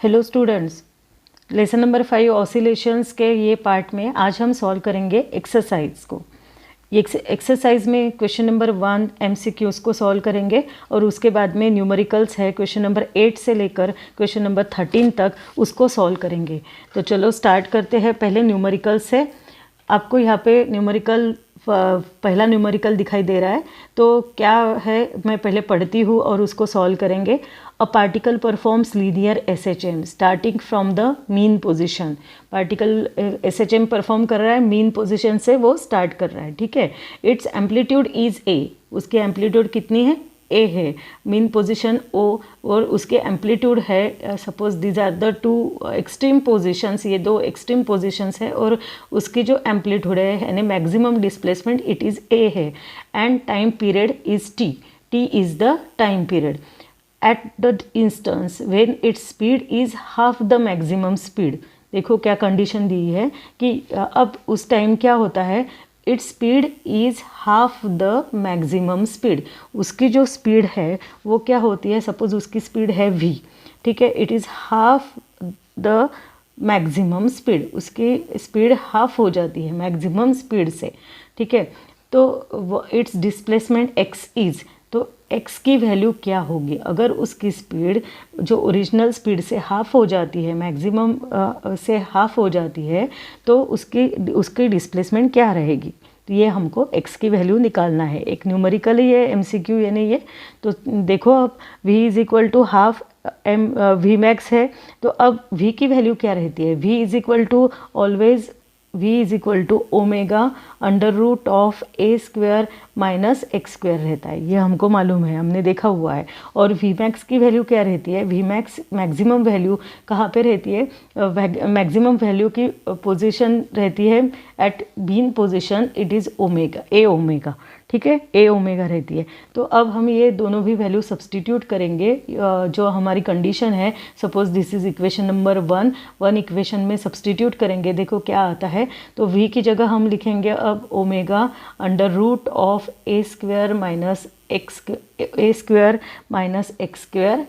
Hello students, lesson number 5 oscillations के ये part में आज हम सॉल्व करेंगे एक्सरसाइज को। ये एक्सरसाइज में क्वेश्चन नंबर 1 एमसीक्यूज़ को सॉल्व करेंगे और उसके बाद में न्यूमेरिकल्स है क्वेश्चन नंबर 8 से लेकर क्वेश्चन नंबर 13 तक, उसको सॉल्व करेंगे। तो चलो स्टार्ट करते हैं पहले न्यूमेरिकल से। आपको यहाँ पे न्यूमेरिकल पहला न्यूमेरिकल दिखाई दे रहा है, तो क्या है मैं पहले पढ़ती हूँ और उसको सॉल्व करेंगे। A particle performs linear SHM starting from the mean position. Particle SHM perform कर रहा है, मीन पोजीशन से वो स्टार्ट कर रहा है, ठीक है। इट्स एम्पलीट्यूड इज ए, उसकी एम्पलीट्यूड कितनी है, ए है। मीन पोजीशन ओ और उसके एम्पलीट्यूड है, suppose these are the two extreme positions, ये दो एक्सट्रीम पोजीशंस है और उसकी जो एम्पलीट्यूड है यानी maximum displacement it is A है। And time period is T, T is the time period. At the instance when its speed is half the maximum speed. देखो क्या कंडीशन दी है कि अब उस टाइम क्या होता है, it's speed is half the maximum speed. उसकी जो स्पीड है वो क्या होती है, सपोज उसकी स्पीड है v, ठीक है। It is half the maximum speed, उसकी स्पीड हाफ हो जाती है मैक्सिमम स्पीड से, ठीक है। तो इट्स डिस्प्लेसमेंट x इज़, तो x की वैल्यू क्या होगी अगर उसकी स्पीड जो ओरिजिनल स्पीड से हाफ हो जाती है, मैक्सिमम से हाफ हो जाती है, तो उसकी डिस्प्लेसमेंट क्या रहेगी। तो ये हमको x की वैल्यू निकालना है। एक न्यूमेरिकल ही है, MCQ यानी ये। तो देखो अब v is equal to half m v max है, तो अब v की वैल्यू क्या रहती है, v is equal to always v is equal to omega under root of A square minus x square रहता है, ये हमको मालूम है, हमने देखा हुआ है। और वी मैक्स की वैल्यू क्या रहती है, वी मैक्स मैक्सिमम वैल्यू कहाँ पे रहती है, मैक्सिमम वैल्यू की पोजीशन रहती है at mean position, it is omega, a omega, ठीक है, ए ओमेगा रहती है। तो अब हम ये दोनों भी वैल्यू सब्सटीट्यूट करेंगे, जो हमारी कंडीशन है, suppose this is equation number 1 equation में सब्सटीट्यूट करेंगे। देखो क्या आता है, तो v की जगह हम लिखेंगे अब omega under root of A square minus x, a square minus x square,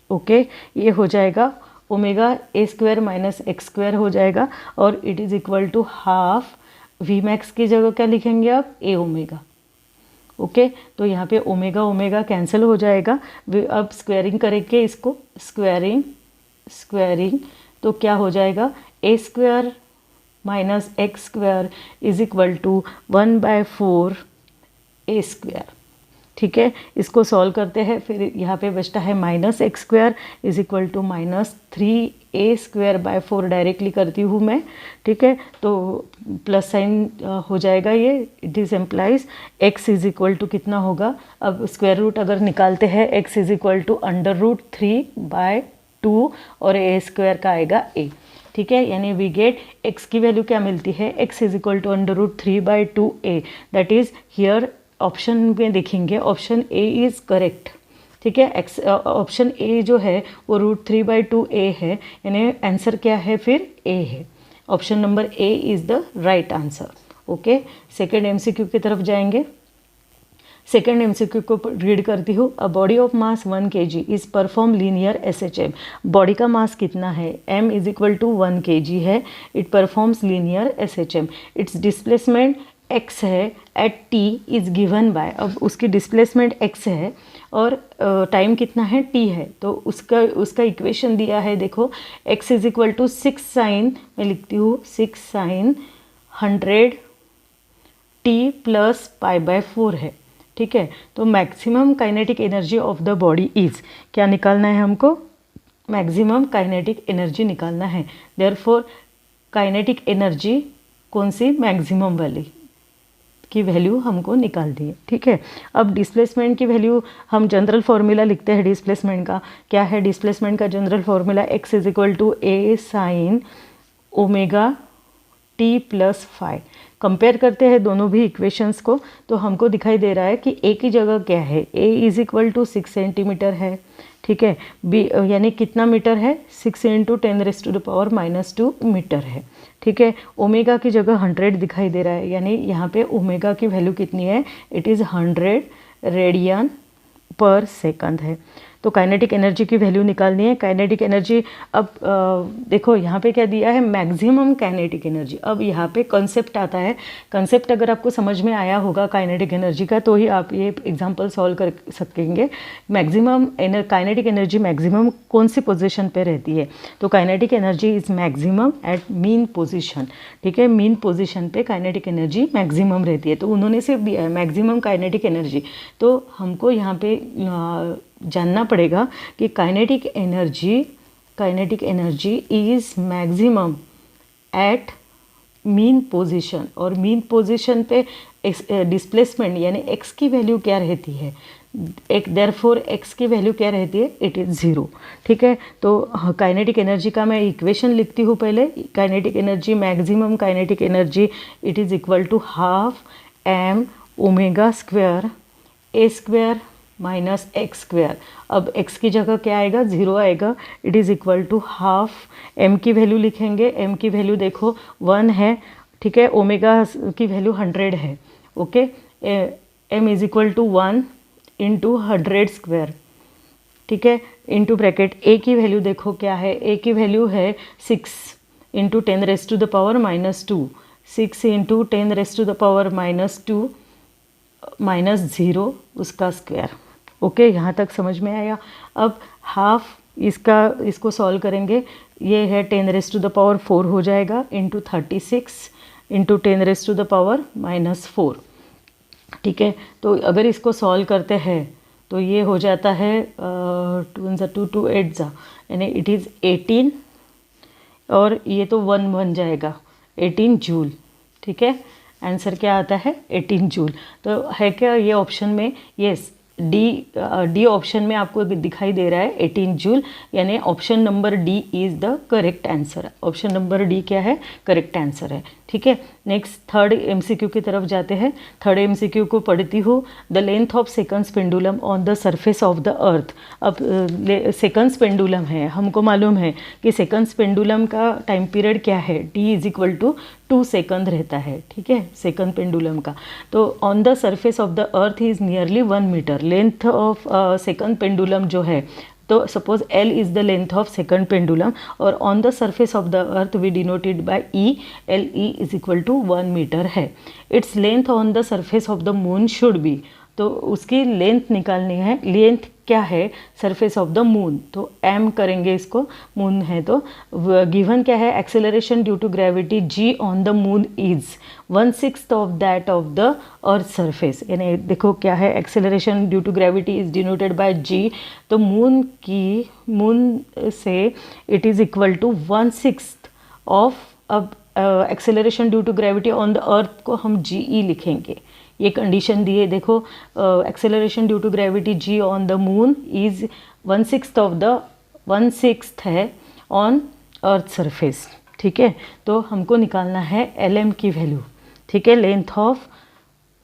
okay. ये हो जाएगा omega a square minus x square हो जाएगा, और it is equal to half v max की जगह क्या लिखेंगे अब, ए ओमेगा, ओके। तो यहाँ पे ओमेगा ओमेगा कैंसिल हो जाएगा। अब स्क्वायरिंग करेंगे इसको, स्क्वायरिंग तो क्या हो जाएगा, A square minus x square is equal to 1/4 A square, ठीक है। इसको सॉल्व करते हैं, फिर यहाँ पे बचता है minus x square is equal to minus 3a²/4 directly करती हूँ मैं, ठीक है। तो प्लस साइन हो जाएगा ये, it is implies x is equal to कितना होगा, अब स्क्वायर रूट अगर निकालते हैं x is equal to under root 3/2 और a स्क्वायर का आएगा a, ठीक है। यानी वी गेट x की वैल्यू क्या मिलती है, x is equal to under root 3/2a, that is here option में देखेंगे ऑप्शन ए इज़ करेक्ट, ठीक है। एक्स ऑप्शन ए जो है वो √3/2a है, यानी आंसर क्या है फिर ए है। Option number A is the right answer, okay. Second MCQ की तरफ जाएंगे। सेकेंड MCQ को रीड करती हूँ। A body of mass 1 kg is perform linear SHM। Body का मास कितना है, m is equal to 1 kg है, it performs linear SHM। Its displacement x है at t is given by, अब उसकी डिस्प्लेसमेंट x है और टाइम कितना है t है, तो उसका इक्वेशन दिया है। देखो x is equal to 6 sine, मैं लिखती हूँ 6 साइन 100 t प्लस π/4 है, ठीक है। तो maximum kinetic energy of the body is, क्या निकालना है हमको, मैक्सिमम काइनेटिक एनर्जी निकालना है। देयरफॉर काइनेटिक एनर्जी कौन सी, मैक्सिमम वाली की वैल्यू हमको निकाल दी है, ठीक है। अब डिस्प्लेसमेंट की वैल्यू हम जनरल फॉर्मूला लिखते हैं डिस्प्लेसमेंट का, क्या है डिस्प्लेसमेंट का general formula, x is equal to a sine omega t plus phi. Compare करते हैं दोनों भी इक्वेशंस को, तो हमको दिखाई दे रहा है कि a की जगह क्या है, a is equal to 6 centimetre है, ठीक है। b यानी कितना मीटर है, 6 × 10⁻⁻² मीटर है, ठीक है। ओमेगा की जगह 100 दिखाई दे रहा है, यानी यहाँ पे ओमेगा की वैल्यू कितनी है, it is 100 radian per second है, तो काइनेटिक एनर्जी की वैल्यू निकालनी है। काइनेटिक एनर्जी अब देखो यहाँ पे क्या दिया है, मैक्सिमम काइनेटिक एनर्जी। अब यहाँ पे कॉन्सेप्ट आता है, कॉन्सेप्ट अगर आपको समझ में आया होगा काइनेटिक एनर्जी का तो ही आप ये एग्जांपल सॉल्व कर सकेंगे। मैक्सिमम काइनेटिक एनर्जी मैक्सिमम कौन सी पोजीशन पे रहती है, तो kinetic energy is maximum at mean position. ठीक है, मीन पोजीशन पे काइनेटिक एनर्जी मैक्सिमम रहती है। तो उन्होंने सिर्फ दिया है मैक्सिमम काइनेटिक एनर्जी, तो हमको यहाँ पे जानना पड़ेगा कि kinetic energy is maximum at mean position, और मीन पोजीशन पे डिस्प्लेसमेंट यानी x की वैल्यू क्या रहती है, देयरफॉर x की वैल्यू क्या रहती है, इट इज़ 0। ठीक है, तो काइनेटिक एनर्जी का मैं इक्वेशन लिखती हूँ पहले। Kinetic energy, maximum kinetic energy it is equal to half m omega square a square minus x square. अब x की जगह क्या आएगा, 0 आएगा। It is equal to half m की वैल्यू लिखेंगे, m की वैल्यू देखो 1 है। ठीक है, ओमेगा की वैल्यू 100 है। Okay, m is equal to 1 into 100 square. ठीक है, इंटू ब्रैकेट a की वैल्यू देखो क्या है, a की वैल्यू है 6 into 10 raise to the power -2, 6 into 10 raise to the power -2 -0 उसका स्क्वायर। ओके, यहाँ तक समझ में आया। अब हाफ इसको सॉल्व करेंगे, ये है 10 रेज़ टू द पावर 4 हो जाएगा into 36 into 10 raise to the power -4। ठीक है, तो अगर इसको सॉल्व करते हैं तो ये हो जाता है 2 2 8 यानी इट इज़ 18, और ये तो 1 बन जाएगा 18 जूल। ठीक है, आंसर क्या आता है 18 जूल। तो है क्या ये ऑप्शन में, यस डी ऑप्शन में आपको दिखाई दे रहा है 18 जूल, यानी option number D is the correct answer. Option number D क्या है, करेक्ट आंसर है। ठीक है, नेक्स्ट थर्ड एमसीक्यू की तरफ जाते हैं। थर्ड एमसीक्यू को पढ़ती हूँ। The length of seconds pendulum on the surface of the earth. अब सेकंड्स पेंडुलम है, हमको मालूम है कि सेकंड्स पेंडुलम का टाइम पीरियड क्या है, T is equal to 2 second रहता है। ठीक है, सेकंड पेंडुलम का। तो on the surface of the earth is nearly 1 metre. Length of second pendulum जो है, तो suppose L is the length of second pendulum, और on the surface of the earth we denoted by E, LE is equal to 1 metre है। Its length on the surface of the moon should be, तो उसकी length निकालनी है। Length क्या है surface of the moon, तो m करेंगे इसको, मून है तो गिवन क्या है, acceleration due to gravity g on the moon is 1/6 of that of the earth surface. यानी देखो क्या है, acceleration due to gravity is denoted by g, तो मून से it is equal to 1/6 of, अब acceleration due to gravity on the earth को हम GE लिखेंगे। ये कंडीशन दी है, देखो acceleration due to gravity g on the moon is 1/6 है ऑन अर्थ सरफेस। ठीक है, तो हमको निकालना है LM की वैल्यू। ठीक है, length of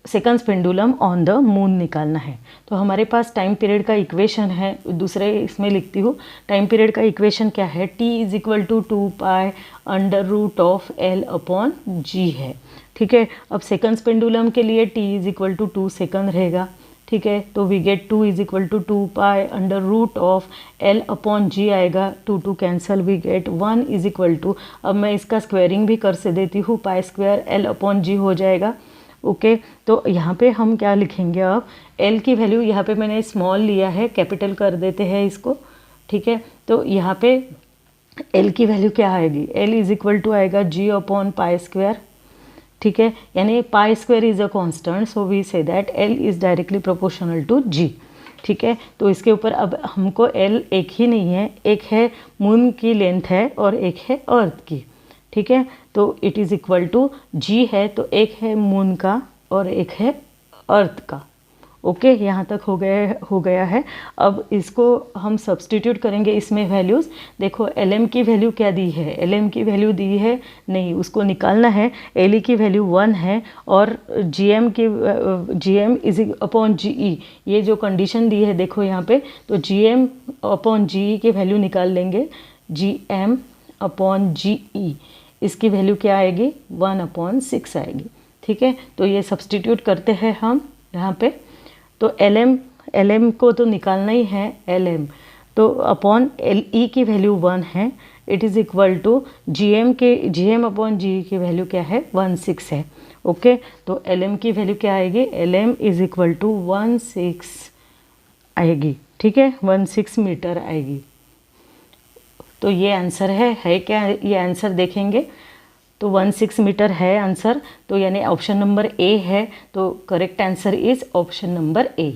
seconds pendulum on the moon निकालना है। तो हमारे पास टाइम पीरियड का इक्वेशन है, दूसरे इसमें लिखती हूँ। टाइम पीरियड का इक्वेशन क्या है, T is equal to 2π √L upon G है। ठीक है, अब सेकंड्स पेंडुलम के लिए T is equal to 2 second रहेगा। ठीक है, तो we get 2 is equal to 2π √L upon G आएगा, 2 cancel, we get 1 is equal to, अब मैं इसका स्क्वायरिंग भी कर से देती हूँ, π² L अपॉन G हो जाएगा। ओके, तो यहाँ पे हम क्या लिखेंगे, अब L की वैल्यू यहाँ पे मैंने स्मॉल लिया है, कैपिटल कर देते हैं इसको। ठीक है, तो यहाँ पे L की वैल्यू क्या आएगी, L इज इक्वल टू आएगा G अपॉन π²। ठीक है, यानी π² is a constant, so we say that L is directly proportional to G। ठीक है, तो इसके ऊपर अब हमको L एक ही नहीं है, एक है मून की लेंथ है और एक है अर्थ की। ठीक है, तो it is equal to G है, तो एक है मून का और एक है अर्थ का। ओके, यहाँ तक हो गया है। अब इसको हम सब्सटीट्यूट करेंगे इसमें वैल्यूज़। देखो LM की वैल्यू क्या दी है, LM की वैल्यू दी है नहीं, उसको निकालना है। LE की वैल्यू 1 है और GM इज अपॉन GE, ये जो कंडीशन दी है देखो यहाँ पे, तो GM अपॉन GE की वैल्यू निकाल लेंगे। GM अपॉन GE, इसकी वैल्यू क्या आएगी, 1/6 आएगी। ठीक है, तो ये सब्सटीट्यूट करते हैं हम यहाँ पे। तो एल एम को तो निकालना ही है, एल एम तो अपॉन एल ई की वैल्यू 1 है, it is equal to G M upon G की वैल्यू क्या है 16 है। ओके तो एल एम की वैल्यू क्या आएगी, L M is equal to 16 आएगी, ठीक है 16 मीटर आएगी। तो ये आंसर है क्या, ये आंसर देखेंगे तो 16 मीटर है आंसर, तो यानी ऑप्शन नंबर ए है, तो correct answer is option number A.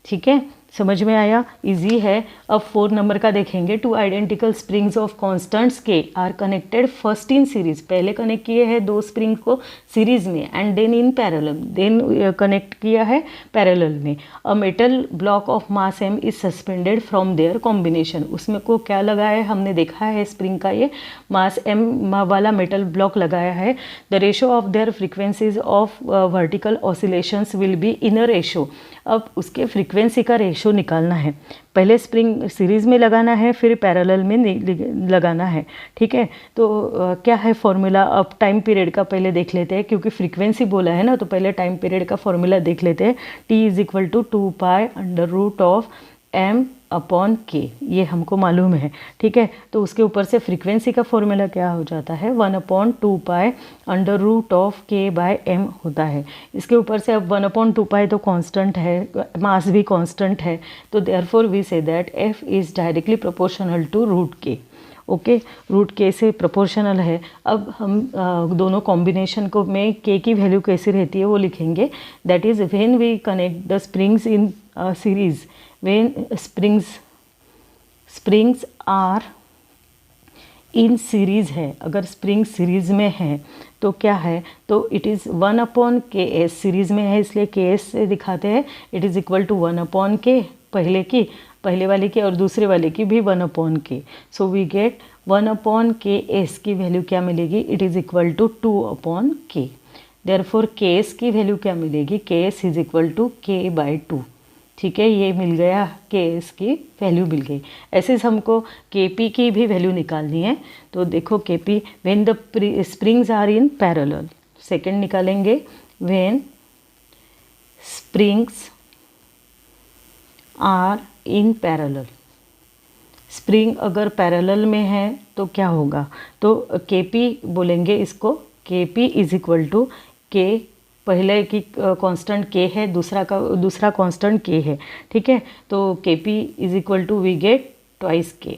ठीक है, समझ में आया, इजी है। अब 4 नंबर का देखेंगे। 2 identical springs of constants K are connected first in series, पहले कनेक्ट किए हैं 2 स्प्रिंग को सीरीज में, and then in parallel, then connect किया है पैरेलल में। A metal block of mass M is suspended from their combination, उसमें को क्या लगाया है, हमने देखा है स्प्रिंग का ये मास एम वाला मेटल ब्लॉक लगाया है। The ratio of their frequencies of vertical oscillations will be in a ratio. अब उसके फ्रीक्वेंसी का रेशो निकालना है, पहले स्प्रिंग सीरीज़ में लगाना है, फिर पैरेलल में लगाना है। ठीक है, तो क्या है फॉर्मूला, अब टाइम पीरियड का पहले देख लेते हैं, क्योंकि फ्रीक्वेंसी बोला है ना, तो पहले टाइम पीरियड का फॉर्मूला देख लेते हैं। T is equal to 2 pi under root of M upon K, ये हमको मालूम है। ठीक है, तो उसके ऊपर से फ्रीक्वेंसी का फॉर्मूला क्या हो जाता है, 1/2 पाई अंडर रूट ऑफ के बाय एम होता है। इसके ऊपर से अब 1/2 पाई तो कांस्टेंट है, मास भी कांस्टेंट है, तो therefore we say that F is directly proportional to root K. Okay, root K से प्रोपोर्शनल है। अब हम दोनों कॉम्बिनेशन को में के की वैल्यू कैसी रहती है वो लिखेंगे। That is when we connect the springs in series, when springs are in series है, अगर स्प्रिंग सीरीज़ में है तो क्या है, तो इट इज़ 1/KS, सीरीज़ में है इसलिए KS से दिखाते हैं। It is equal to 1/K, पहले वाले की और दूसरे वाले की भी 1/K। So we get 1/KS की वैल्यू क्या मिलेगी, it is equal to 2/K। Therefore KS की वैल्यू क्या मिलेगी, KS is equal to K/2। ठीक है, ये मिल गया, KS की वैल्यू मिल गई। ऐसे हमको KP की भी वैल्यू निकालनी है, तो देखो KP when the springs are in parallel, second निकालेंगे, when springs are in parallel, spring अगर पैरेलल में है तो क्या होगा, तो KP बोलेंगे इसको, KP is equal to K, पहले की कांस्टेंट K है, दूसरा कांस्टेंट K है। ठीक है, तो KP is equal to we get twice K।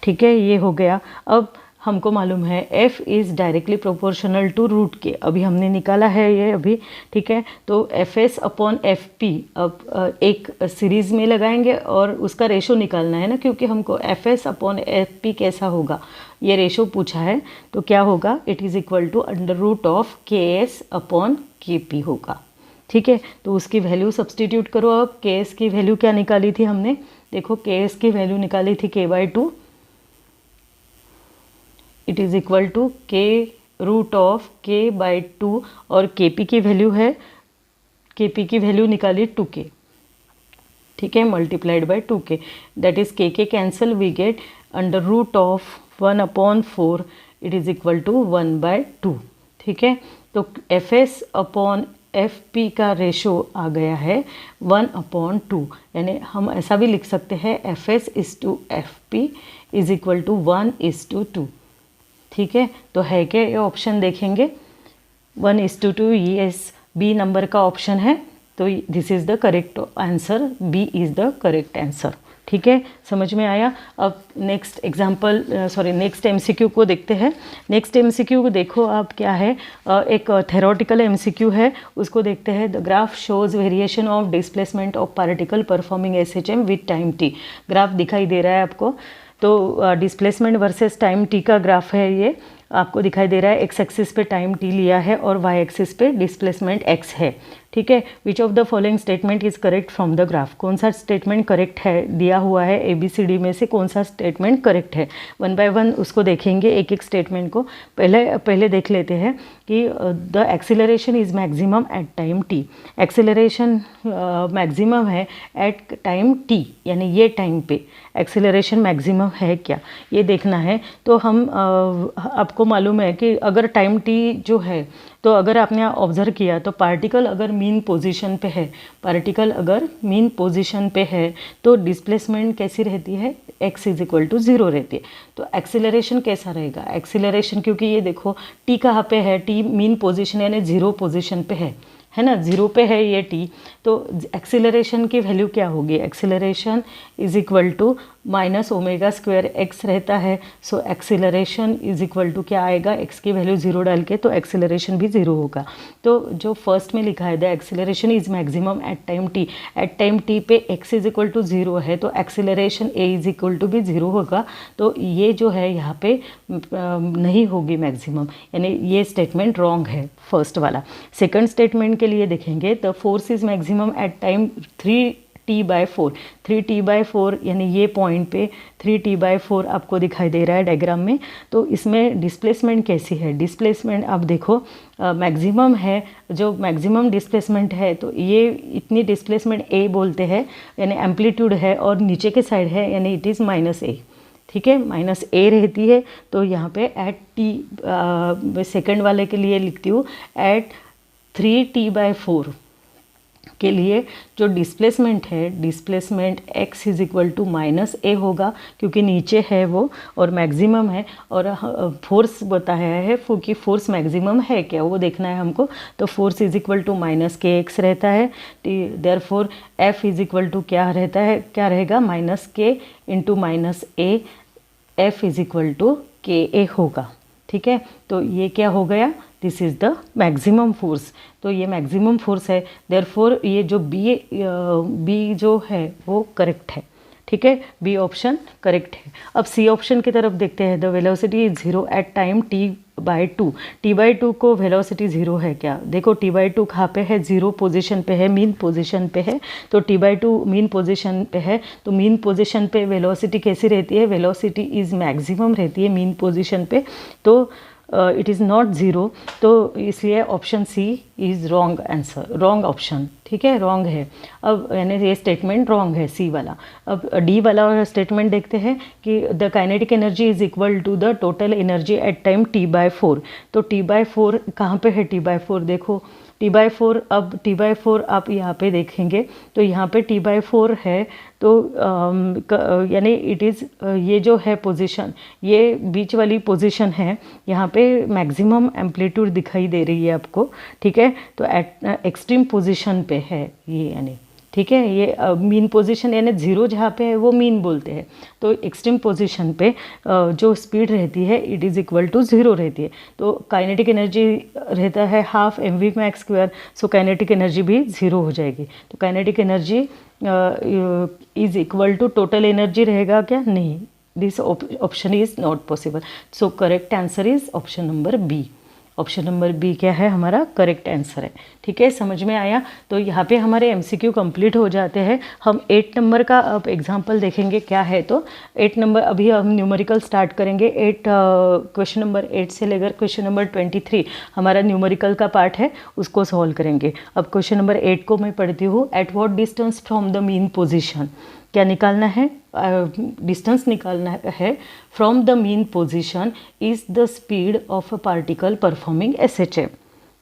ठीक है, ये हो गया। अब हमको मालूम है F is directly proportional to root K, अभी हमने निकाला है ये अभी। ठीक है, तो FS अपॉन FP, अब एक सीरीज़ में लगाएंगे और उसका रेशो निकालना है ना, क्योंकि हमको FS अपॉन FP कैसा होगा ये रेशो पूछा है, तो क्या होगा, it is equal to under root of KS upon KP होगा। ठीक है, तो उसकी वैल्यू सब्सटीट्यूट करो। अब KS की वैल्यू क्या निकाली थी हमने, देखो KS की वैल्यू निकाली थी K/2, it is equal to K√K/2, और KP की वैल्यू है, KP की वैल्यू निकाली 2K। ठीक है, multiplied by 2K, that is K cancel, we get under root of 1/4, it is equal to 1/2। ठीक है, तो FS अपॉन FP का रेशो आ गया है 1/2, यानी हम ऐसा भी लिख सकते हैं FS is to FP is equal to 1:2। ठीक है, तो है क्या ये ऑप्शन देखेंगे, 1:2, यस, बी नंबर का ऑप्शन है, तो this is the correct answer, B is the correct answer. ठीक है, समझ में आया। अब नेक्स्ट एग्जाम्पल, नेक्स्ट MCQ को देखते हैं। नेक्स्ट MCQ को देखो आप क्या है, एक थेरोटिकल MCQ है, उसको देखते हैं। The graph shows variation of displacement of particle performing SHM with time t। Graph दिखाई दे रहा है आपको, तो डिस्प्लेसमेंट वर्सेस टाइम t का ग्राफ है, ये आपको दिखाई दे रहा है। x एक्सिस पे टाइम t लिया है और y एक्सिस पे डिस्प्लेसमेंट x है। ठीक है, which of the following statement is correct from the graph, कौन सा स्टेटमेंट करेक्ट है, दिया हुआ है ABCD में से कौन सा स्टेटमेंट करेक्ट है। 1 बाय 1 उसको देखेंगे, एक एक स्टेटमेंट को। पहले देख लेते हैं कि the acceleration is maximum at time t, acceleration maximum है एट टाइम t, यानी ये टाइम पे एक्सीलरेशन मैक्सिमम है क्या, ये देखना है। तो हम आपको मालूम है कि अगर टाइम t जो है, तो अगर आपने ऑब्जर्व किया तो पार्टिकल अगर मीन पोजीशन पे है, पार्टिकल अगर मीन पोजीशन पे है तो डिस्प्लेसमेंट कैसी रहती है, x इज इक्वल टू 0 रहती है। तो एक्सीलरेशन कैसा रहेगा, एक्सीलरेशन क्योंकि ये देखो t कहाँ पे है, t मीन पोजीशन यानी 0 पोजीशन पे है ना, 0 पे है ये t, तो एक्सीलरेशन की वैल्यू क्या होगी, acceleration is equal to minus omega square x रहता है। So acceleration is equal to क्या आएगा, एक्स की वैल्यू 0 डाल के तो एक्सीलरेशन भी 0 होगा। तो जो फर्स्ट में लिखा है the acceleration is maximum at time T, at time T पे एक्स इज इक्वल टू 0 है तो acceleration a is equal to भी 0 होगा। तो ये जो है यहाँ पे नहीं होगी मैक्सिमम, यानी ये स्टेटमेंट रॉन्ग है फर्स्ट वाला। सेकंड स्टेटमेंट के लिए देखेंगे the force is maximum at time 3t/4, 3t/4 यानी ये पॉइंट पे 3t/4 आपको दिखाई दे रहा है डायग्राम में। तो इसमें डिस्प्लेसमेंट कैसी है, डिस्प्लेसमेंट आप देखो मैक्सिमम है, जो मैक्सिमम डिस्प्लेसमेंट है तो ये इतनी डिस्प्लेसमेंट ए बोलते हैं, यानी एम्पलीट्यूड है और नीचे के साइड है यानी इट इज़ -a, ठीक है, -a रहती है। तो यहाँ पे एट t सेकंड वाले के लिए लिखती हूँ एट 3t/4 के लिए जो डिस्प्लेसमेंट है, displacement x is equal to -a होगा क्योंकि नीचे है वो और मैक्सिमम है, और फोर्स बताया है कि फोर्स मैक्सिमम है क्या वो देखना है हमको। तो force is equal to -kx रहता है, therefore F is equal to क्या रहता है, क्या रहेगा, -k into -a, F is equal to ka होगा, ठीक है। तो ये क्या हो गया, this is the maximum force, तो ये मैक्सिमम फोर्स है, देयरफॉर ये जो बी जो है वो करेक्ट है, ठीक है, बी ऑप्शन करेक्ट है। अब सी ऑप्शन की तरफ देखते हैं, the velocity is 0 at time t/2, t/2 को वेलोसिटी 0 है क्या, देखो t/2 कहाँ पे है, 0 पोजीशन पे है, मीन पोजीशन पे है। तो t/2 मीन पोजीशन पे है तो मीन पोजीशन पे वेलोसिटी कैसी रहती है, वेलोसिटी इज मैक्सिमम रहती है मीन पोजीशन पे, तो इट इज़ नॉट 0, तो इसलिए option C is wrong answer, wrong option, ठीक है, रॉन्ग है। अब यानी ये स्टेटमेंट रॉन्ग है सी वाला। अब डी वाला स्टेटमेंट देखते हैं कि the kinetic energy is equal to the total energy at time t/4, तो t/4 कहाँ पे है, t/4 देखो t/4, अब t/4 आप यहाँ पे देखेंगे तो यहाँ पे t/4 है, तो यानी इट इज़ ये जो है पोजीशन, ये बीच वाली पोजीशन है, यहाँ पे मैक्सिमम एम्पलीट्यूड दिखाई दे रही है आपको, ठीक है। तो एट एक्सट्रीम पोजीशन पे है ये, यानी ठीक है, ये मीन पोजीशन यानी 0 जहाँ पे है वो मीन बोलते हैं। तो एक्सट्रीम पोजीशन पे जो स्पीड रहती है इट इज़ इक्वल टू 0 रहती है, तो काइनेटिक एनर्जी रहता है half mv/2, so kinetic energy भी 0 हो जाएगी। तो kinetic energy is equal to total energy रहेगा क्या, नहीं, this option is not possible. So correct answer is option number B, option number B क्या है हमारा करेक्ट आंसर है, ठीक है, समझ में आया। तो यहाँ पे हमारे MCQ कंप्लीट हो जाते हैं। हम 8 नंबर का अब एग्जाम्पल देखेंगे क्या है, तो 8 नंबर अभी हम न्यूमेरिकल स्टार्ट करेंगे। क्वेश्चन नंबर 8 से लेकर क्वेश्चन नंबर 23 हमारा न्यूमेरिकल का पार्ट है, उसको सॉल्व करेंगे। अब क्वेश्चन नंबर 8 को मैं पढ़ती हूँ, eight what distance from the mean position, क्या निकालना है, डिस्टेंस निकालना है from the mean position is the speed of a particle performing SHM,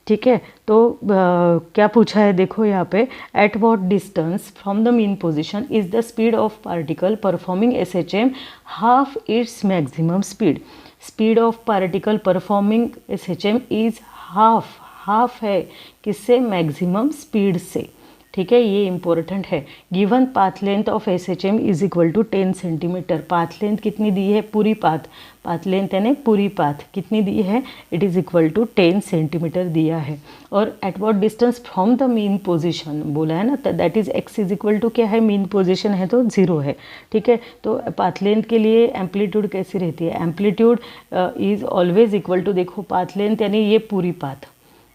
ठीक है। तो क्या पूछा है देखो यहाँ पे, eight what distance from the mean position is the speed of particle performing SHM half its maximum speed, speed of particle performing SHM is half है किससे, मैक्सिमम स्पीड से, ठीक है, ये इंपॉर्टेंट है। Given path length of SHM is equal to 10 centimetre, path length कितनी दी है, पूरी पाथ लेंथ यानी पूरी पाथ कितनी दी है, it is equal to 10 centimetre दिया है। और at what distance from the mean position बोला है ना, तो that is x is equal to क्या है, मीन पोजीशन है तो 0 है, ठीक है। तो पाथ लेंथ के लिए एम्पलीट्यूड कैसी रहती है, amplitude is always equal to, देखो पाथ लेंथ यानी ये पूरी पाथ,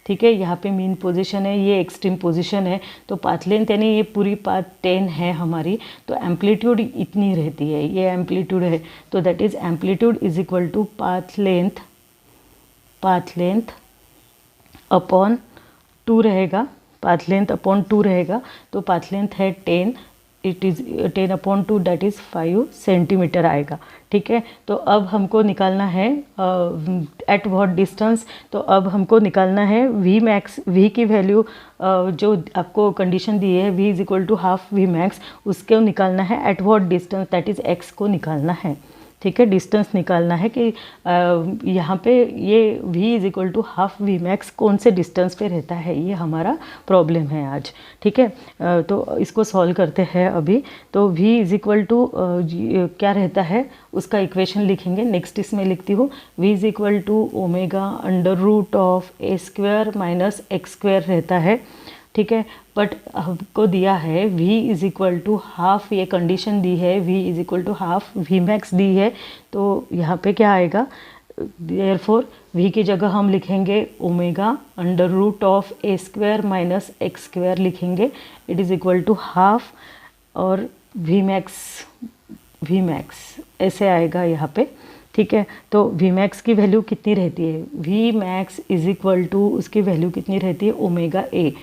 ठीक है, यहाँ पे मीन पोजीशन है, ये एक्सट्रीम पोजीशन है, तो पाथ लेंथ यानी ये पूरी पाथ 10 है हमारी, तो एम्पलीट्यूड इतनी रहती है, ये एम्पलीट्यूड है, तो that is amplitude is equal to path length upon 2 रहेगा, पाथ लेंथ अपॉन 2 रहेगा। तो पाथ लेंथ है 10, it is 10/2 that is 5 centimetre आएगा। ठीक है, तो अब हमको निकालना है एट व्हाट डिस्टेंस। तो अब हमको निकालना है वी मैक्स, वी की वैल्यू जो आपको कंडीशन दी है v is equal to half v max, उसको निकालना है at what distance that is x को निकालना है। ठीक है, डिस्टेंस निकालना है कि यहाँ पे ये v is equal to half v max कौन से डिस्टेंस पे रहता है, ये हमारा प्रॉब्लम है आज। ठीक है, तो इसको सॉल्व करते हैं अभी। तो v इज इक्वल टू क्या रहता है उसका इक्वेशन लिखेंगे। नेक्स्ट इसमें लिखती हूँ v is equal to omega under root of A square minus x square रहता है। ठीक है, बट हमको दिया है v is equal to half, ये कंडीशन दी है v is equal to half v max दी है। तो यहाँ पे क्या आएगा, देयरफॉर v की जगह हम लिखेंगे omega under root of A square minus x square लिखेंगे। It is equal to half और वी मैक्स ऐसे आएगा यहाँ पे। ठीक है, तो वी मैक्स की वैल्यू कितनी रहती है, v max is equal to उसकी वैल्यू कितनी रहती है ओमेगा ए।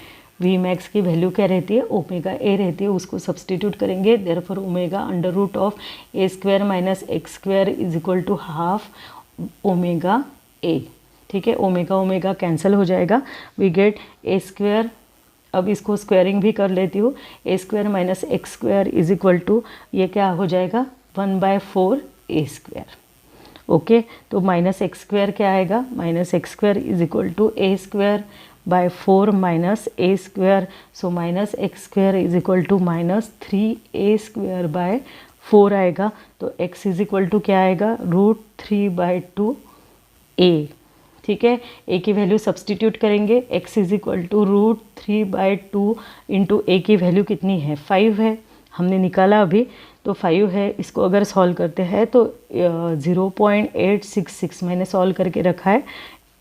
वी मैक्स की वैल्यू क्या रहती है ओमेगा ए रहती है, उसको सब्सटीट्यूट करेंगे। Therefore omega under root of A square minus x square is equal to half omega a. ठीक है, ओमेगा ओमेगा कैंसिल हो जाएगा, वी गेट ए स्क्वायर। अब इसको स्क्वायरिंग भी कर लेती हूँ, A square minus x square is equal to ये क्या हो जाएगा 1/4 ए स्क्वायर। ओके, तो माइनस एक्स स्क्वायर क्या आएगा, minus x square is equal to A square by 4 minus A square. So minus x square is equal to minus 3a square by 4 आएगा। तो x is equal to क्या आएगा √3/2 a। ठीक है, a की value substitute करेंगे, x is equal to √3/2 into a की value कितनी है 5 है, हमने निकाला अभी, तो 5 है। इसको अगर सॉल्व करते हैं तो 0.866 मैंने सॉल्व करके रखा है,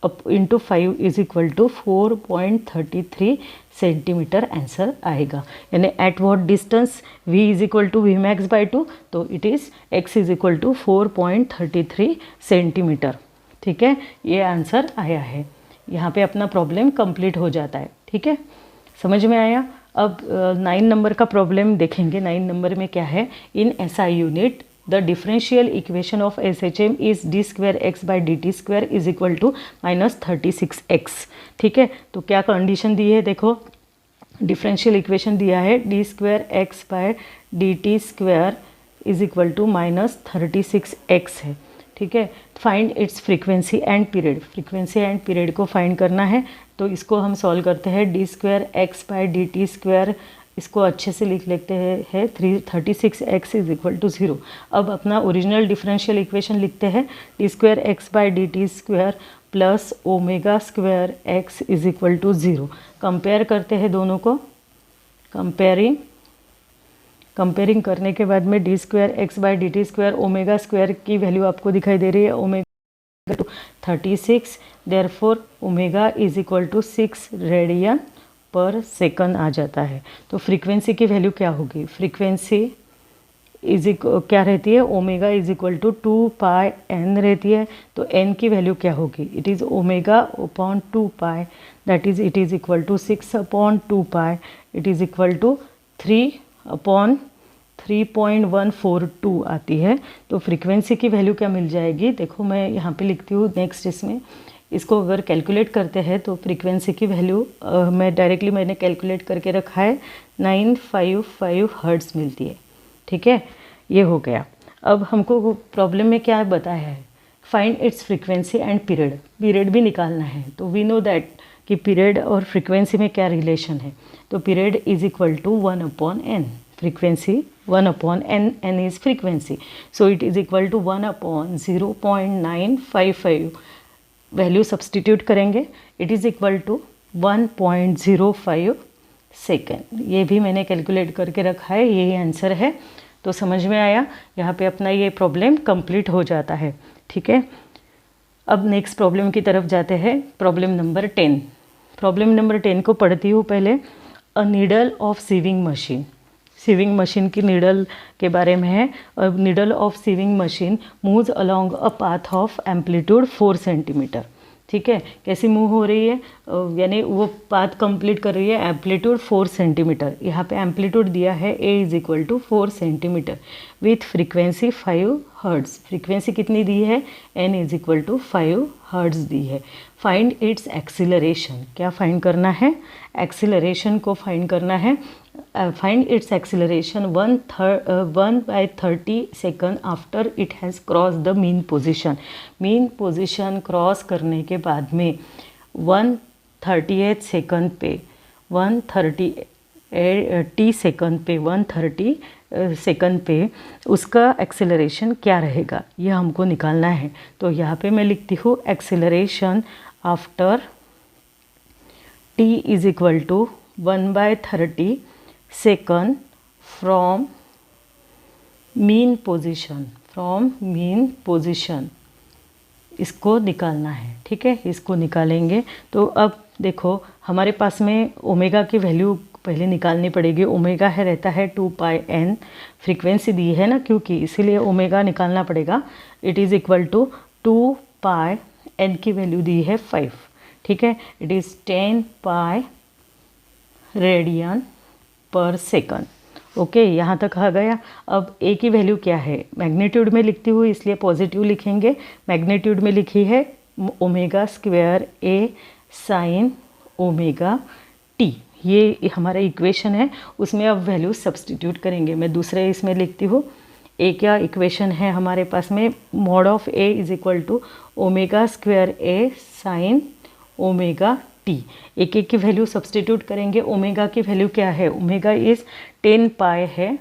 अब into 5 is equal to 4.33 centimetre answer आएगा। यानी at what distance v is equal to v max by 2, तो it is x is equal to 4.33 centimetre. ठीक है, ये आंसर आया है। यहाँ पे अपना प्रॉब्लम कंप्लीट हो जाता है। ठीक है, समझ में आया। अब 9 नंबर का प्रॉब्लम देखेंगे। 9 नंबर में क्या है, in SI unit the differential equation of SHM is d square x by dt square is equal to -36x। ठीक है, तो क्या कंडीशन दी है, देखो डिफरेंशियल इक्वेशन दिया है d square x by dt square is equal to -36x है। ठीक है, find its frequency and period, frequency and period को फाइंड करना है। तो इसको हम सॉल्व करते हैं, d square x by dt square, इसको अच्छे से लिख लेते हैं 36x इज इक्वल टू 0। अब अपना ओरिजिनल डिफरेंशियल इक्वेशन लिखते हैं, d square x by dt square plus omega square x is equal to 0। Compare करते हैं दोनों को, कंपेयरिंग करने के बाद में d square x by dt square omega square की वैल्यू आपको दिखाई दे रही है omega two 36, therefore omega is equal to 6 radian per second आ जाता है। तो फ्रीक्वेंसी की वैल्यू क्या होगी, फ्रीक्वेंसी क्या रहती है omega is equal to 2πn रहती है। तो n की वैल्यू क्या होगी, it is omega upon 2π, that is it is equal to 6/2π, it is equal to 3/3.142 आती है। तो फ्रीक्वेंसी की वैल्यू क्या मिल जाएगी, देखो मैं यहाँ पे लिखती हूँ नेक्स्ट, इसमें इसको अगर कैलकुलेट करते हैं तो फ्रीक्वेंसी की वैल्यू मैंने कैलकुलेट करके रखा है 955 हर्ट्ज़ मिलती है। ठीक है, ये हो गया। अब हमको प्रॉब्लम में क्या बताया है, find its frequency and period, period भी निकालना है। तो वी नो दैट कि पीरियड और फ्रीक्वेंसी में क्या रिलेशन है। तो period is equal to 1/n, frequency 1/n, n is frequency, so it is equal to 1/0.955। Value substitute करेंगे, it is equal to 1.05 second. ये भी मैंने कैलकुलेट करके रखा है, यही आंसर है। तो समझ में आया, यहाँ पे अपना ये प्रॉब्लम कंप्लीट हो जाता है। ठीक है, अब नेक्स्ट प्रॉब्लम की तरफ जाते हैं, प्रॉब्लम नंबर 10। प्रॉब्लम नंबर 10 को पढ़ती हूँ पहले। A needle of sewing machine, sewing machine की नीडल के बारे में है। Needle of sewing machine moves along a path of amplitude 4 centimetre. ठीक है, कैसी मूव हो रही है, यानी वो पाथ कंप्लीट कर रही है। एम्पलीट्यूड 4 सेंटीमीटर, यहाँ पे एम्पलीट्यूड दिया है A is equal to 4 centimetre with frequency 5 hertz. Frequency कितनी दी है, N is equal to 5 hertz दी है। फाइंड इट्स एक्सीलरेशन, क्या फाइंड करना है, एक्सीलरेशन को फाइंड करना है। Find its acceleration 1/30 second after it has cross the mean position. Mean position cross करने के बाद में 1/38 सेकंड पे 1/30 सेकंड पे 1/30 सेकंड पे उसका एक्सेलरेशन क्या रहेगा, ये हमको निकालना है। तो यहाँ पे मैं लिखती हूँ acceleration after t is equal to 1/30 second from mean position, इसको निकालना है। ठीक है, इसको निकालेंगे। तो अब देखो हमारे पास में ओमेगा की वैल्यू पहले निकालनी पड़ेगी। ओमेगा है रहता है 2πn, फ्रीक्वेंसी दी है ना क्योंकि, इसीलिए ओमेगा निकालना पड़ेगा। It is equal to 2πn की वैल्यू दी है 5। ठीक है, it is 10 pi radian per second. Okay, यहाँ तक आ गया। अब ए की वैल्यू क्या है, मैग्नीट्यूड में लिखती हूँ इसलिए पॉजिटिव लिखेंगे। मैग्नीट्यूड में लिखी है omega square a sine omega t, ये हमारा इक्वेशन है। उसमें अब वैल्यू सब्सटीट्यूट करेंगे। मैं दूसरे इसमें लिखती हूँ। ए क्या इक्वेशन है हमारे पास में, mod of a is equal to omega square a sine omega t. एक एक की वैल्यू सब्सटीट्यूट करेंगे। ओमेगा की वैल्यू क्या है, ओमेगा इज 10 पाई है।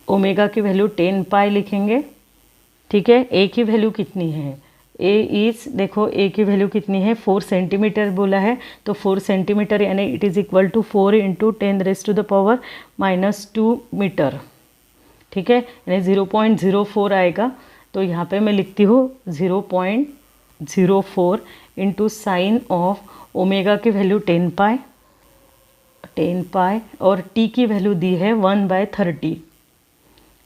ओमेगा की वैल्यू 10 पाई लिखेंगे। ठीक है, ए की वैल्यू कितनी है, ए इज देखो ए की वैल्यू कितनी है, 4 सेंटीमीटर बोला है। तो 4 सेंटीमीटर यानी it is equal to 4 into 10⁻⁻² metre. ठीक है, यानी 0.04 आएगा। तो यहाँ पे मैं लिखती हूँ 0.04 इंटू साइन ऑफ ओमेगा की वैल्यू 10 पाई और टी की वैल्यू दी है 1/30।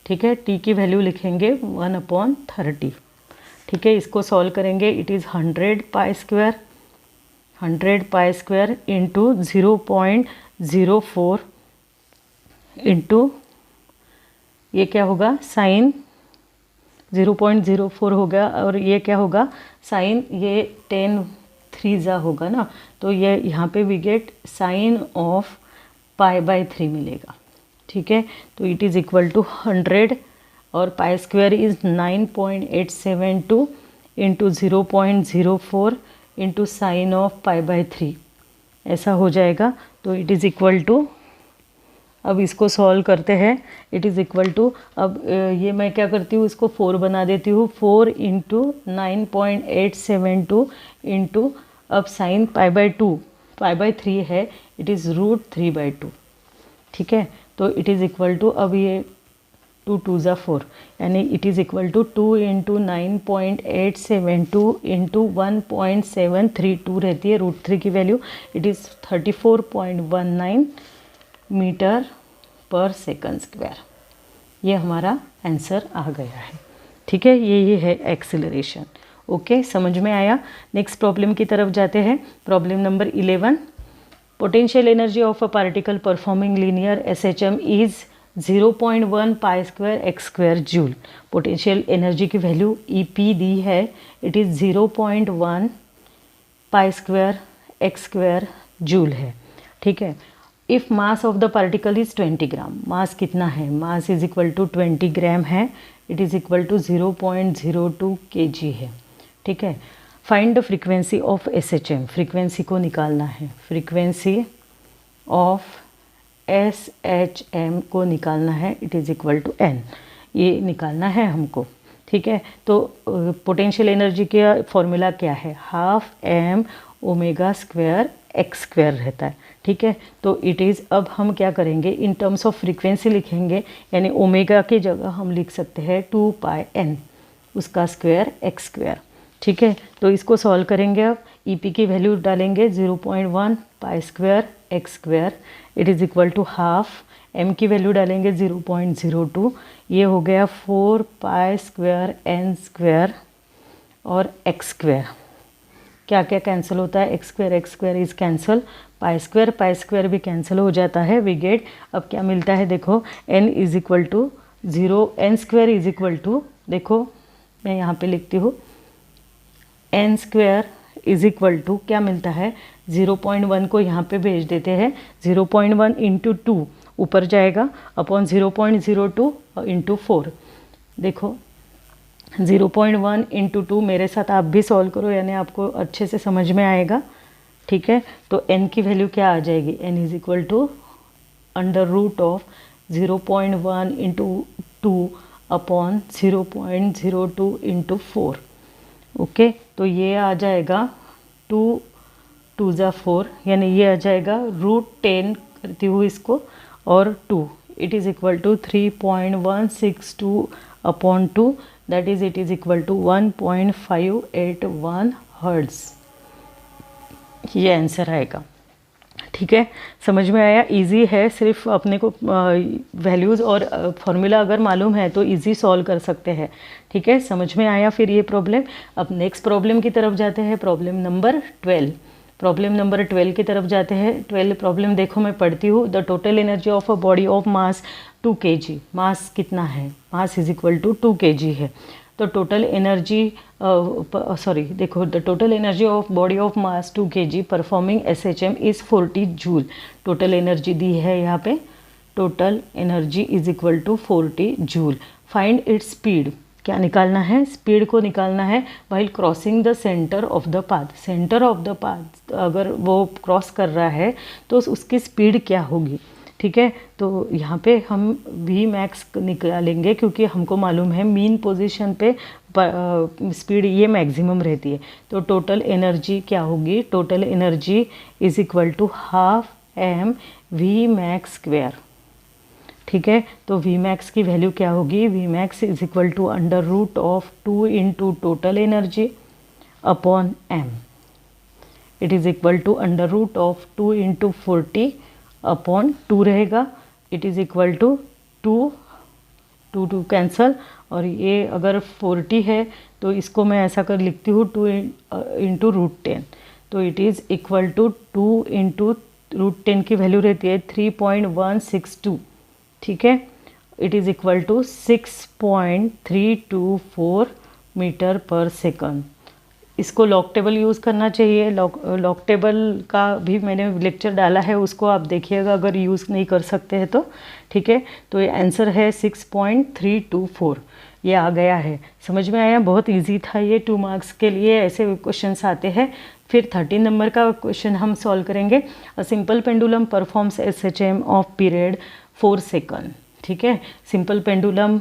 ठीक है, टी की वैल्यू लिखेंगे 1/30। ठीक है, इसको सॉल्व करेंगे। It is 100 pi square into 0.04 into ये क्या होगा, साइन 0.04 होगा और ये क्या होगा, साइन ये 10 3 होगा ना, तो ये यहाँ पे वी गेट साइन ऑफ π/3 मिलेगा। ठीक है, तो इट इज़ इक्वल टू 100 और pi square is 9.872 into 0.04 into sine of π/3 ऐसा हो जाएगा। तो इट इज़ इक्वल टू, अब इसको सॉल्व करते हैं। इट इज़ इक्वल टू, अब ये मैं क्या करती हूँ, इसको 4 बना देती हूँ। 4 इंटू 9.872 इंटू, अब साइन π/3 है, इट इज़ √3/2। ठीक है, तो इट इज़ इक्वल टू, अब ये 2 2 ज़ा 4 यानी it is equal to 2 into 9.872 into 1.732 रहती है √3 की value. It is 34.19 metre per second square. ये हमारा आंसर आ गया है। ठीक है, ये है एक्सीलरेशन। ओके, समझ में आया। नेक्स्ट प्रॉब्लम की तरफ जाते हैं। Problem number 11, potential energy of a particle performing linear SHM is 0.1 pi square x square joule. Potential energy की वैल्यू EP दी है, it is 0.1 pi square x square joule है। ठीक है, if mass of the particle is 20 gram, mass कितना है, mass is equal to 20 gram है, it is equal to 0.02 kg है। ठीक है, find the frequency of SHM, frequency को निकालना है। फ्रीक्वेंसी ऑफ SHM को निकालना है, it is equal to n, ये निकालना है हमको। ठीक है, तो पोटेंशियल एनर्जी का फॉर्मूला क्या है, half m omega square x square रहता है। ठीक है, तो इट इज़, अब हम क्या करेंगे, इन टर्म्स ऑफ फ्रीक्वेंसी लिखेंगे, यानी ओमेगा की जगह हम लिख सकते हैं 2πn उसका स्क्वायर एक्स स्क्वायर। ठीक है, तो इसको सॉल्व करेंगे। अब EP की वैल्यू डालेंगे 0.1 pi square x square, it is equal to half, m की वैल्यू डालेंगे 0.02, ये हो गया 4 पाई स्क्वायर n स्क्वायर और एक्स स्क्वायर, क्या क्या कैंसिल होता है, x square is cancel, pi square भी कैंसिल हो जाता है, वी गेट, अब क्या मिलता है देखो, n is equal to 0, n square is equal to, देखो मैं यहाँ पे लिखती हूँ, n square is equal to क्या मिलता है, 0.1 को यहाँ पे भेज देते हैं, 0.1 इंटू 2 ऊपर जाएगा अपॉन 0.02 इंटू 4, देखो 0.1 इंटू 2, मेरे साथ आप भी सॉल्व करो, यानी आपको अच्छे से समझ में आएगा, ठीक है। तो n की वैल्यू क्या आ जाएगी, n is equal to under root of 0.1 into 2 upon 0.02 into 4, okay. तो ये आ जाएगा 2 × 4, यानी ये आ जाएगा √10 करती हूँ इसको और 2, it is equal to 3.162 upon 2, that is it is equal to 1.581 hertz, ये आंसर आएगा, ठीक है। समझ में आया, इजी है, सिर्फ अपने को वैल्यूज़ और फॉर्मूला अगर मालूम है तो इजी सॉल्व कर सकते हैं, ठीक है। समझ में आया फिर ये प्रॉब्लम। अब नेक्स्ट प्रॉब्लम की तरफ जाते हैं, प्रॉब्लम नंबर 12 की तरफ जाते हैं। 12 प्रॉब्लम देखो मैं पढ़ती हूँ, the total energy of a body of mass 2 kg, mass कितना है, mass is equal to 2 kg है, तो टोटल एनर्जी देखो, the total energy of body of mass 2 kg performing SHM is 40 joule, total energy दी है यहाँ पे, total energy is equal to 40 joule, find its speed, क्या निकालना है, स्पीड को निकालना है while crossing the centre of the path, centre of the path अगर वो क्रॉस कर रहा है तो उसकी स्पीड क्या होगी, ठीक है। तो यहाँ पे हम वी मैक्स निकालेंगे, क्योंकि हमको मालूम है मीन पोजीशन पे स्पीड ये मैक्सिमम रहती है, तो टोटल एनर्जी क्या होगी, total energy is equal to ½ m v max square, ठीक है। तो वी मैक्स की वैल्यू क्या होगी, v max is equal to under root of 2 into total energy upon m, it is equal to under root of 2 into 40 upon 2 रहेगा, it is equal to 2 cancel, और ये अगर 40 है तो इसको मैं ऐसा कर लिखती हूँ 2 इंटू √10, तो it is equal to 2 into √10 की वैल्यू रहती है 3.162, ठीक है, it is equal to 6.324 metre per second. इसको लॉग टेबल यूज़ करना चाहिए, लॉग टेबल का भी मैंने लेक्चर डाला है, उसको आप देखिएगा अगर यूज़ नहीं कर सकते हैं तो, ठीक है। तो ये आंसर है 6.324, ये आ गया है, समझ में आया, बहुत इजी था ये, 2 मार्क्स के लिए ऐसे क्वेश्चंस आते हैं। फिर 13 नंबर का क्वेश्चन हम सॉल्व करेंगे, a simple pendulum performs SHM of period 4 second, ठीक है। सिंपल पेंडुलम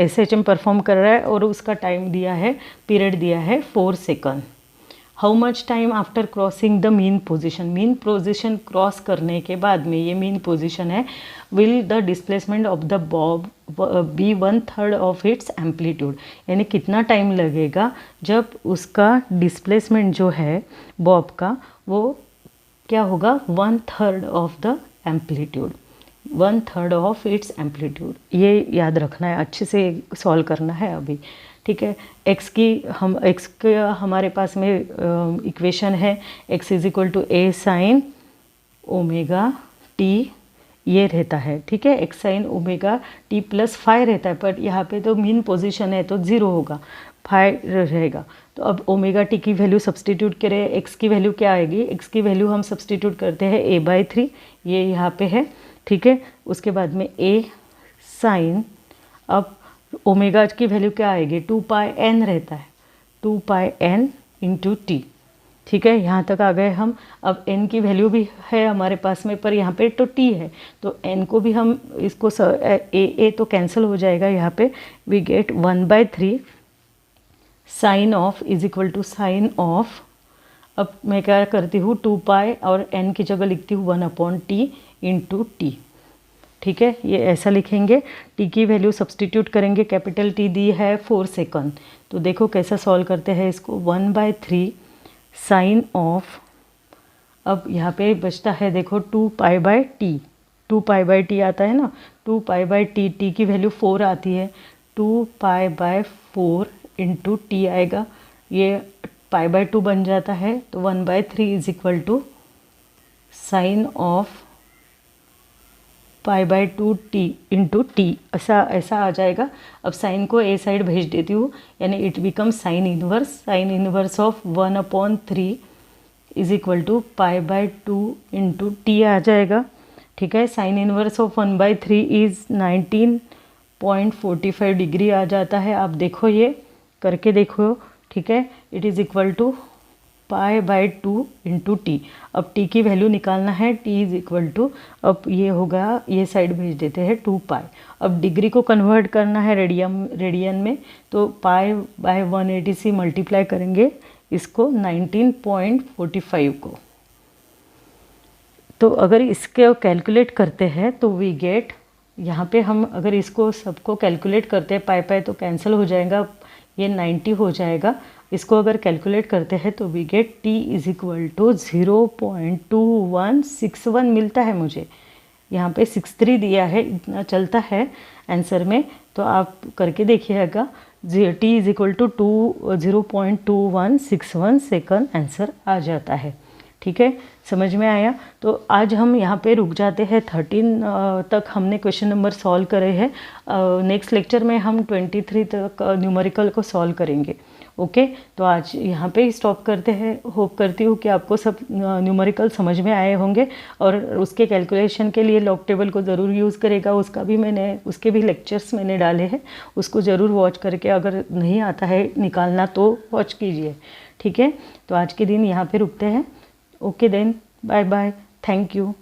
SHM परफॉर्म कर रहा है और उसका टाइम दिया है, पीरियड दिया है 4 second. How much time after crossing the mean position cross करने के बाद में, ये मीन पोजीशन है, will the displacement of the bob be 1/3 of its amplitude, यानी कितना टाइम लगेगा जब उसका डिस्प्लेसमेंट जो है बॉब का वो क्या होगा, 1/3 of the amplitude, 1/3 of its amplitude, ये याद रखना है, अच्छे से सॉल्व करना है अभी, ठीक है। एक्स का हमारे पास में इक्वेशन है, x is equal to a sine omega t, ये रहता है, ठीक है, x sine omega t plus phi रहता है, पर यहाँ पे तो मीन पोजीशन है तो 0 होगा, फाई रहेगा। तो अब ओमेगा टी की वैल्यू सब्सटीट्यूट करें, x की वैल्यू क्या आएगी, x की वैल्यू हम सब्सटीट्यूट करते हैं a/3, ये यहाँ पे है, ठीक है। उसके बाद में a साइन, अब ओमेगा की वैल्यू क्या आएगी, 2πn रहता है, 2πn इंटू टी, ठीक है, यहाँ तक आ गए हम। अब n की वैल्यू भी है हमारे पास में, पर यहाँ पे तो t है, तो n को भी हम इसको a तो कैंसिल हो जाएगा यहाँ पे, we get 1/3 sine of is equal to sine of, अब मैं क्या करती हूँ 2π और n की जगह लिखती हूँ 1/t इंटू टी, ठीक है, ये ऐसा लिखेंगे। t की वैल्यू सब्सटीट्यूट करेंगे, कैपिटल T दी है 4 सेकंड, तो देखो कैसा सॉल्व करते हैं इसको, 1/3 साइन ऑफ, अब यहाँ पे बचता है देखो 2π/t, 2π/t आता है ना, 2π/t, t की वैल्यू 4 आती है, 2π/4 इंटू टी आएगा, ये π/2 बन जाता है। तो 1/3 is equal to sine of π/2 t into t, ऐसा आ जाएगा। अब साइन को ए साइड भेज देती हूँ, यानी it become sine inverse of 1/3 is equal to π/2 into t आ जाएगा। ठीक है, sine inverse of 1/3 is 19.45 degree आ जाता है। आप देखो, ये करके देखो। ठीक है, it is equal to π/2 into t. अब टी की वैल्यू निकालना है, टी इज इक्वल टू, अब ये होगा, ये साइड भेज देते हैं 2π। अब डिग्री को कन्वर्ट करना है रेडियन में, तो π/180 से मल्टीप्लाई करेंगे इसको 19.45 को। तो अगर इसके कैलकुलेट करते हैं तो वी गेट, यहाँ पे हम अगर इसको सबको कैलकुलेट करते हैं, π तो कैंसिल हो जाएगा, ये 90 हो जाएगा। इसको अगर कैलकुलेट करते हैं तो we get t is equal to 0.2161 मिलता है मुझे। यहाँ पे 63 दिया है, इतना चलता है आंसर में, तो आप करके देखिएगा। t is equal to 0.2161 second answer आ जाता है। ठीक है, समझ में आया? तो आज हम यहाँ पे रुक जाते हैं। 13 तक हमने क्वेश्चन नंबर सॉल्व करे हैं। नेक्स्ट लेक्चर में हम 23 तक न्यूमेरिकल को सॉल्व करेंगे। ओके, तो आज यहाँ पे स्टॉप करते हैं। होप करती हूँ कि आपको सब न्यूमेरिकल समझ में आए होंगे, और उसके कैलकुलेशन के लिए लॉग टेबल को ज़रूर यूज़ करेगा। उसके भी लेक्चर्स मैंने डाले हैं, उसको ज़रूर वॉच करके, अगर नहीं आता है निकालना तो वॉच कीजिए। ठीक है, तो आज के दिन यहाँ पे रुकते हैं। Okay then, bye bye, thank you.